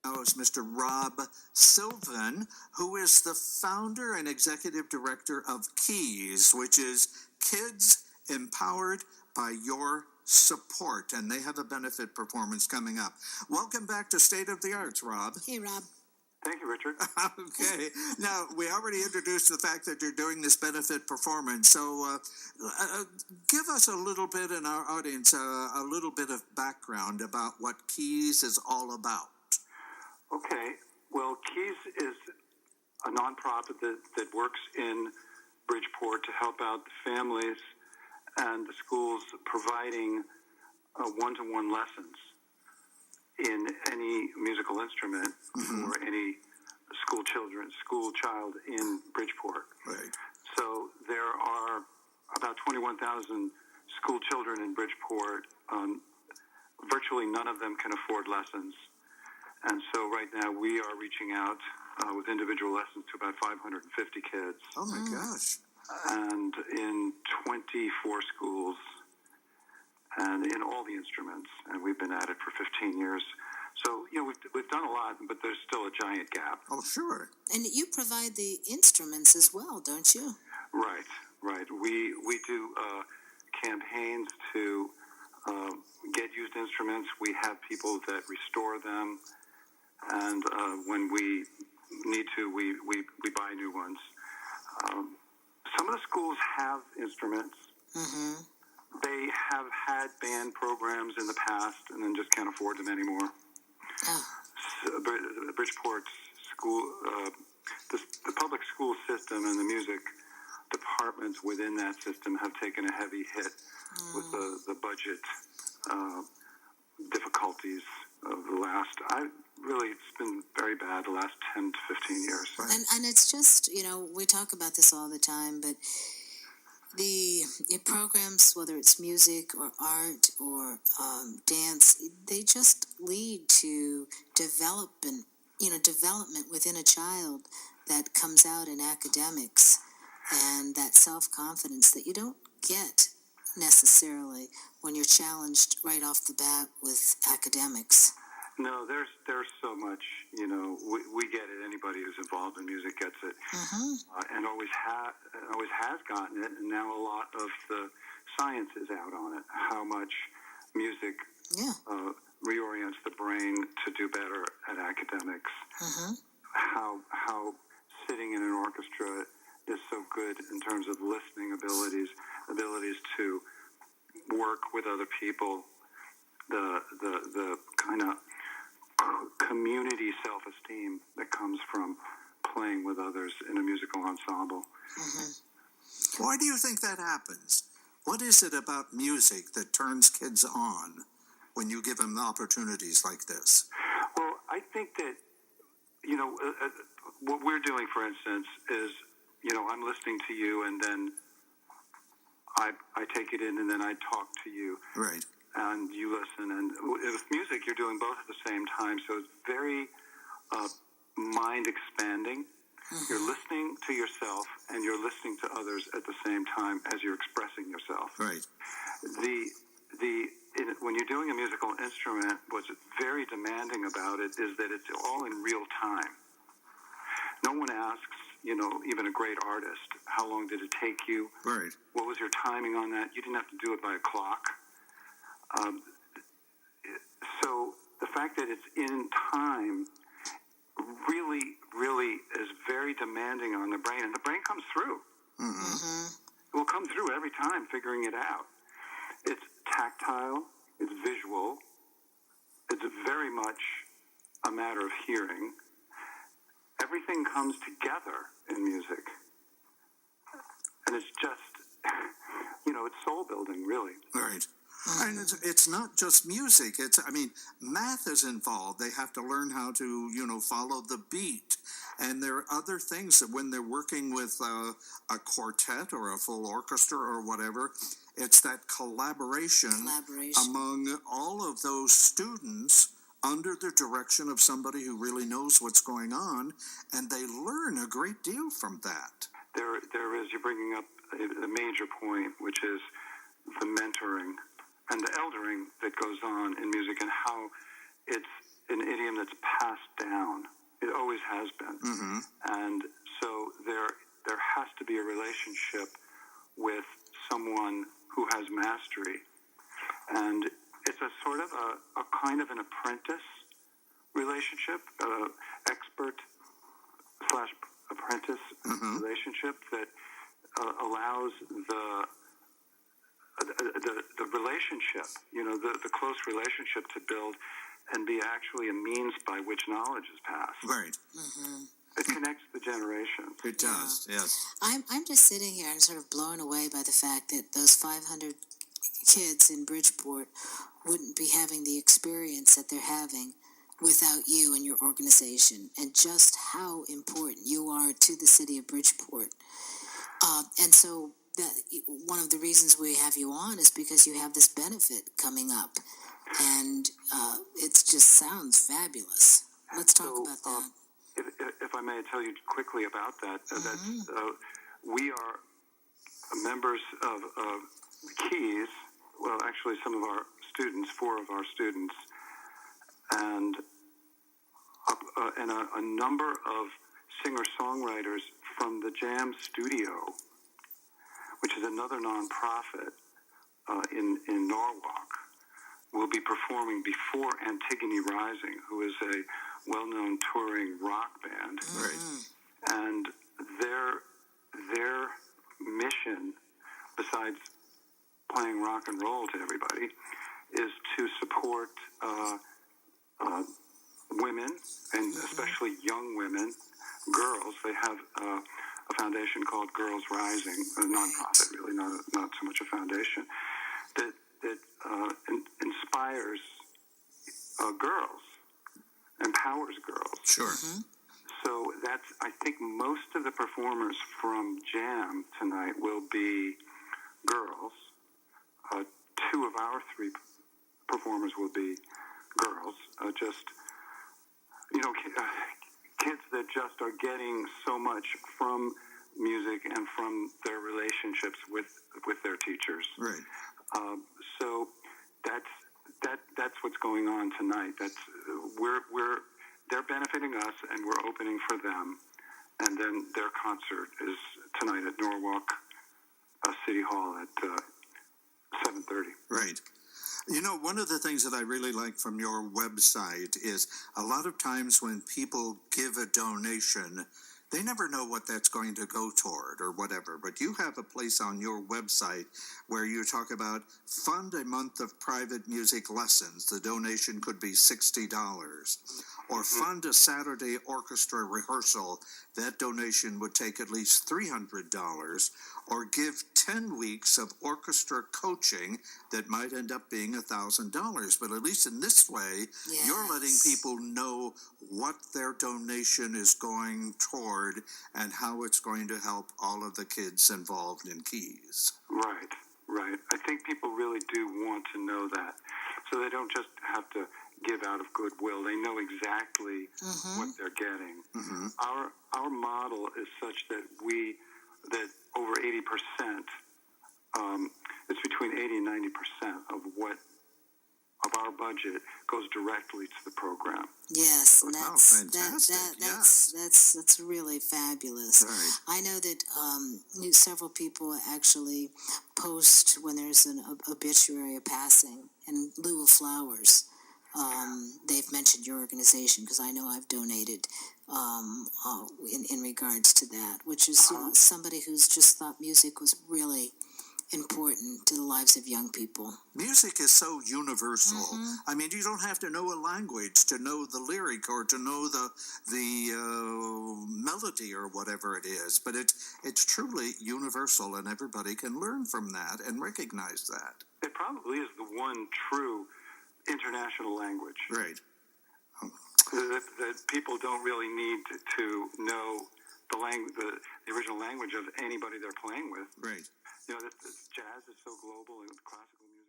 Now is Mr. Rob Silvan, who is the founder and executive director of KEYS, which is Kids Empowered by Your Support, and they have a benefit performance coming up. Welcome back to State of the Arts, Rob. Hey, Rob. Thank you, Richard. Okay. Now, we already introduced the fact that you're doing this benefit performance, so give us a little bit, in our audience, a little bit of background about what KEYS is all about. Okay. Well, KEYS is a nonprofit that works in Bridgeport to help out the families and the schools providing one-to-one lessons in any musical instrument for any school child in Bridgeport. Right. So there are about 21,000 school children in Bridgeport. Virtually none of them can afford lessons. And so right now we are reaching out with individual lessons to about 550 kids. Oh, my gosh. And in 24 schools and in all the instruments. And we've been at it for 15 years. So, we've done a lot, but there's still a giant gap. Oh, sure. And you provide the instruments as well, don't you? Right. We do campaigns to get used instruments. We have people that restore them. And when we need to, we buy new ones. Some of the schools have instruments. Mm-hmm. They have had band programs in the past and then just can't afford them anymore. Oh. So, Bridgeport's school, the public school system and the music departments within that system have taken a heavy hit with the budget difficulties of the last, it's been very bad the last 10 to 15 years. Right. And it's just, we talk about this all the time, but the programs, whether it's music or art or dance, they just lead to development within a child that comes out in academics and that self-confidence that you don't get necessarily when you're challenged right off the bat with academics. No, there's so much, we get it. Anybody who's involved in music gets it. Mm-hmm. And always has gotten it. And now a lot of the science is out on it. How much music reorients the brain to do better at academics. Mm-hmm. How sitting in an orchestra is so good in terms of listening abilities to work with other people, the kind of community self-esteem that comes from playing with others in a musical ensemble. Mm-hmm. Why do you think that happens? What is it about music that turns kids on when you give them opportunities like this? Well, I think that, what we're doing, for instance, is, I'm listening to you and then I take it in and then I talk to you. Right. And you listen. And with music, you're doing both at the same time. So it's very mind-expanding. Mm-hmm. You're listening to yourself and you're listening to others at the same time as you're expressing yourself. Right. When you're doing a musical instrument, what's very demanding about it is that it's all in real time. No one asks, even a great artist, how long did it take you? Right. What was your timing on that? You didn't have to do it by a clock. So the fact that it's in time really, really is very demanding on the brain, and the brain comes through. Mm-hmm. It will come through every time figuring it out. It's tactile, it's visual, it's very much a matter of hearing. Everything comes together in music. And it's just, it's soul building, really. Right. And it's not just music. Math is involved. They have to learn how to, follow the beat. And there are other things that when they're working with a quartet or a full orchestra or whatever, it's that collaboration among all of those students under the direction of somebody who really knows what's going on, and they learn a great deal from that. There is, you're bringing up a major point, which is the mentoring and the eldering that goes on in music, and how it's an idiom that's passed down. It always has been. Mm-hmm. And so there has to be a relationship with someone who has mastery. And it's a sort of a kind of an apprentice relationship, expert / apprentice relationship that allows the relationship, the close relationship to build and be actually a means by which knowledge is passed. Right. Mm-hmm. It connects the generations. It does, yes. I'm just sitting here and sort of blown away by the fact that those 500 kids in Bridgeport wouldn't be having the experience that they're having without you and your organization, and just how important you are to the city of Bridgeport. And so that one of the reasons we have you on is because you have this benefit coming up, and it just sounds fabulous. Let's talk about that. If I may tell you quickly about that, we are members of Keys. Well, actually, some of our students, 4 of our students, and a number of singer-songwriters from the Jam Studio, which is another nonprofit in Norwalk, will be performing before Antigone Rising, who is a well-known touring rock band. Right. And their mission, besides playing rock and roll to everybody, is to support women, and especially young women, girls. They have a foundation called Girls Rising, a nonprofit, really, not so much a foundation, that inspires girls, empowers girls. Sure. So I think most of the performers from Jam tonight will be girls. 2 of our 3 performers will be girls. Kids that just are getting so much from music and from their relationships with their teachers. Right. So that's what's going on tonight. They're benefiting us, and we're opening for them. And then their concert is tonight at Norwalk City Hall at 7:30. Right. One of the things that I really like from your website is a lot of times when people give a donation, they never know what that's going to go toward or whatever. But you have a place on your website where you talk about fund a month of private music lessons. The donation could be $60. Or fund a Saturday orchestra rehearsal. That donation would take at least $300. Or give 10 weeks of orchestra coaching that might end up being $1,000. But at least in this way, you're letting people know what their donation is going toward and how it's going to help all of the kids involved in Keys. Right. I think people really do want to know that. So they don't just have to give out of goodwill. They know exactly what they're getting. Our model is such that over 80%, it's between 80 and 90% of our budget goes directly to the program. Yes, and fantastic. That's really fabulous. Right. I know that several people actually post when there's an obituary, a passing, in lieu of flowers. They've mentioned your organization, because I know I've donated in regards to that, which is somebody who's just thought music was really important to the lives of young people. Music is so universal. I mean, you don't have to know a language to know the lyric or to know the melody or whatever it is, but it's truly universal, and everybody can learn from that and recognize that. It probably is the one true international language. Right. That people don't really need to know the original language of anybody they're playing with. Right. Jazz is so global, and classical music.